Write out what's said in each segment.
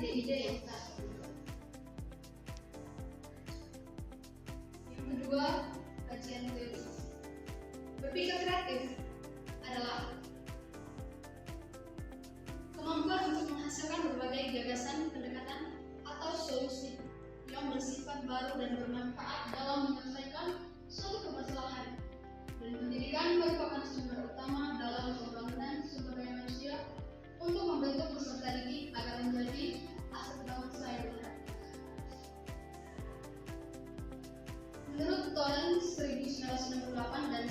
ide-ide yang tak terduga. Yang kedua, kajian teori. Berpikir kreatif adalah kemampuan untuk menghasilkan berbagai gagasan, pendekatan, atau solusi yang bersifat baru dan bermanfaat dalam menyelesaikan suatu permasalahan. Dan pendidikan merupakan sumber utama dalam pembangunan sumber daya manusia untuk membentuk peserta didik agar menjadi aset bangsa yang benar. Menurut tahun 1998 dan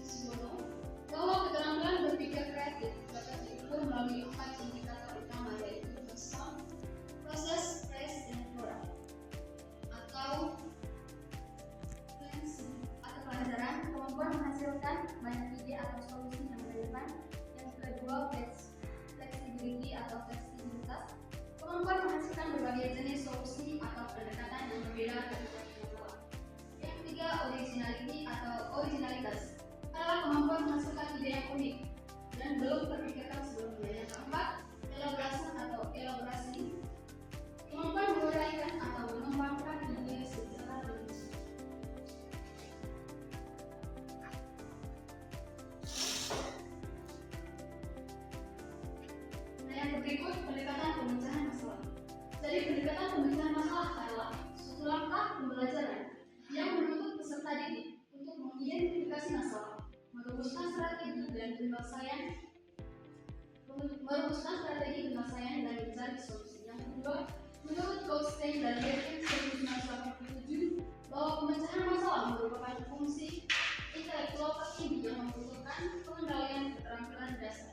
Siswono, bahwa keterampilan berpikir kreatif dapat diukur melalui 4 indikator utama, yaitu pesan, proses, press, dan product, atau pelajaran, kemampuan menghasilkan banyak ide atau solusi yang relevan. Yang kedua, flexibility atau fleksibilitas, kemampuan menghasilkan berbagai jenis solusi atau pendekatan yang berbeda ketika dilakukan. Yang ketiga, originality atau originalitas, adalah kemampuan menghasilkan ide yang unik dan belum terpikirkan sebelumnya. Yang keempat, elaborasi, kemampuan menguraikan atau mengembangkan ide secara logis. Nah, yang berikut pendekatan pemecahan masalah. Jadi pendekatan pemecahan masalah adalah suatu langkah pembelajaran yang menuntut peserta didik untuk mengidentifikasi masalah, merumuskan strategi penyelesaian dan mencari solusi. Yang kedua, menurut Goldstein dan Levin 1987, bahwa pemecahan masalah merupakan fungsi intelektual tertinggi yang membutuhkan pengendalian keterampilan dasar.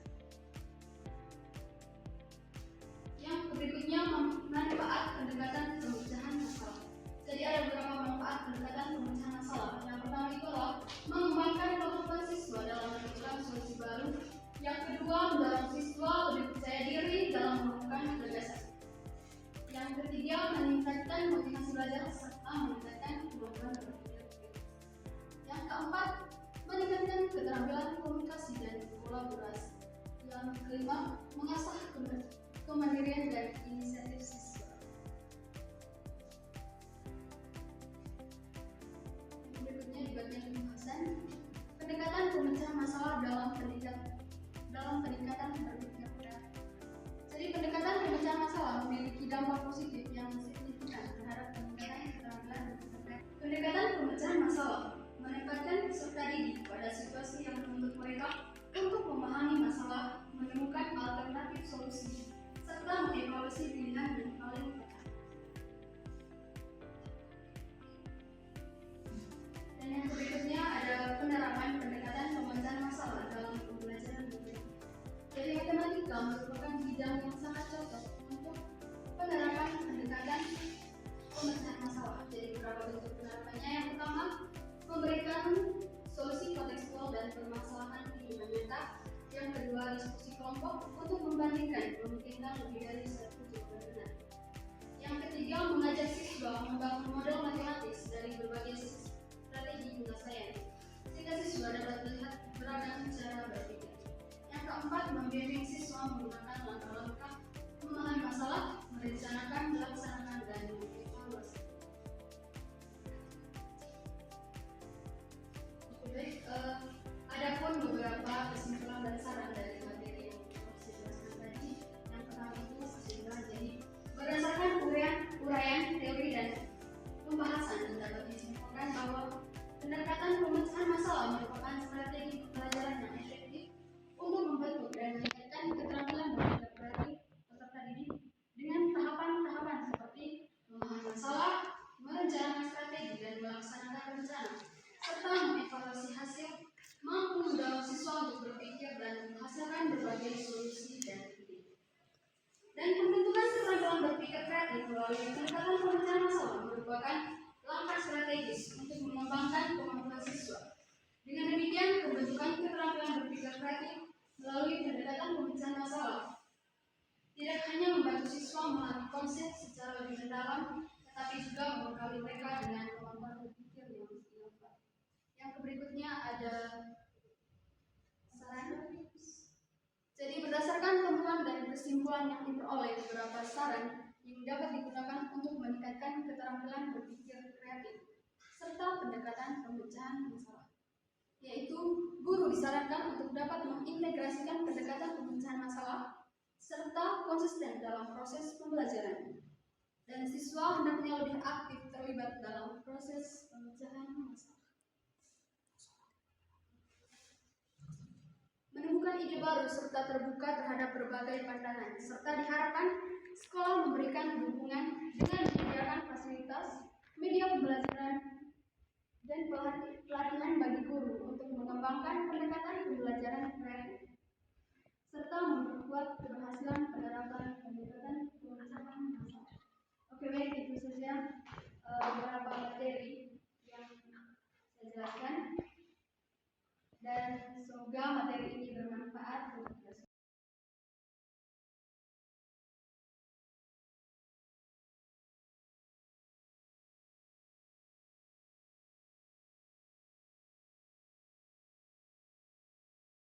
Yang berikutnya, manfaat pendekatan pemecahan masalah. Jadi ada beberapa manfaat pendekatan pemecahan masalah. Yang pertama itu adalah mengembangkan kemampuan siswa dalam menemukan solusi baru. Yang kedua, mendorong siswa lebih percaya diri dalam menemukan gagasan. Yang ketiga, meningkatkan motivasi belajar serta meningkatkan kemampuan berpikir kritis. Yang keempat, meningkatkan keterampilan komunikasi dan kolaborasi. Yang kelima, mengasah kemandirian dan inisiatif siswa. Berikutnya di bagian pembahasan pendekatan pemecahan masalah dalam peningkatan berpikir kreatif. Jadi pendekatan pemecahan masalah memiliki dampak positif yang signifikan terhadap peningkatan keterampilan berpikir kreatif. Pendekatan pemecahan masalah menempatkan peserta didik pada situasi yang menuntut mereka untuk memahami masalah, menemukan alternatif solusi, serta mengevaluasi pilihan yang paling tepat. Dan yang berikutnya ada penerapan pendekatan pemecahan masalah dalam pembelajaran matematika. Jadi matematika merupakan bidang yang sangat cocok untuk penerapan pendekatan pemecahan masalah. Jadi beberapa bentuk penerapannya. Yang pertama, memberikan solusi kontekstual dan permasalahan kehidupan nyata. Yang kedua, diskusi kelompok untuk membandingkan memungkinkan lebih dari satu jawaban benar. Yang ketiga, mengajak siswa membangun model matematis dari berbagai strategi penyelesaian, sehingga siswa dapat melihat beragam cara berpikir. Yang keempat, membimbing siswa menggunakan langkah-langkah memahami masalah, merencanakan, melaksanakan, dan mengevaluasi. Baik, adapun beberapa kesimpulan dan saran dari materi yang saya jelaskan tadi. Yang pertama itu kesimpulan. Jadi berdasarkan uraian teori dan pembahasan dapat disimpulkan bahwa pendekatan pemecahan masalah merupakan strategi pembelajaran yang efektif untuk membentuk dan meningkatkan keterampilan berpikir kreatif peserta didik dengan tahapan-tahapan seperti memahami masalah, merencanakan strategi dan melaksanakan rencana, serta mengevaluasi hasil, mampu mendorong siswa untuk berpikir dan menghasilkan berbagai solusi dan ide. Dan pembentukan keterampilan berpikir kreatif melalui pendekatan pemecahan masalah merupakan langkah strategis untuk mengembangkan kemampuan siswa. Dengan demikian, pembentukan keterampilan berpikir kreatif melalui pendekatan pemecahan masalah tidak hanya membantu siswa memahami konsep secara lebih mendalam, tetapi juga membekali mereka dengan kemampuan berpikir yang inovatif. Yang berikutnya ada saran. Jadi berdasarkan temuan dan kesimpulan yang diperoleh beberapa saran yang dapat digunakan untuk meningkatkan keterampilan berpikir kreatif serta pendekatan pemecahan masalah. Yaitu, guru disarankan untuk dapat mengintegrasikan pendekatan pemecahan masalah serta konsisten dalam proses pembelajaran. Dan siswa hendaknya lebih aktif terlibat dalam proses pemecahan masalah. Menemukan ide baru serta terbuka terhadap berbagai pandangan, serta diharapkan sekolah memberikan dukungan dengan menyediakan fasilitas, media pembelajaran, dan pelatihan bagi guru untuk mengembangkan pendekatan pembelajaran kreatif, serta memperkuat keberhasilan penerapan pendekatan pemecahan masalah. Oke, baik, itu saja beberapa materi yang saya jelaskan, dan semoga materi ini bermanfaat untuk kita semua.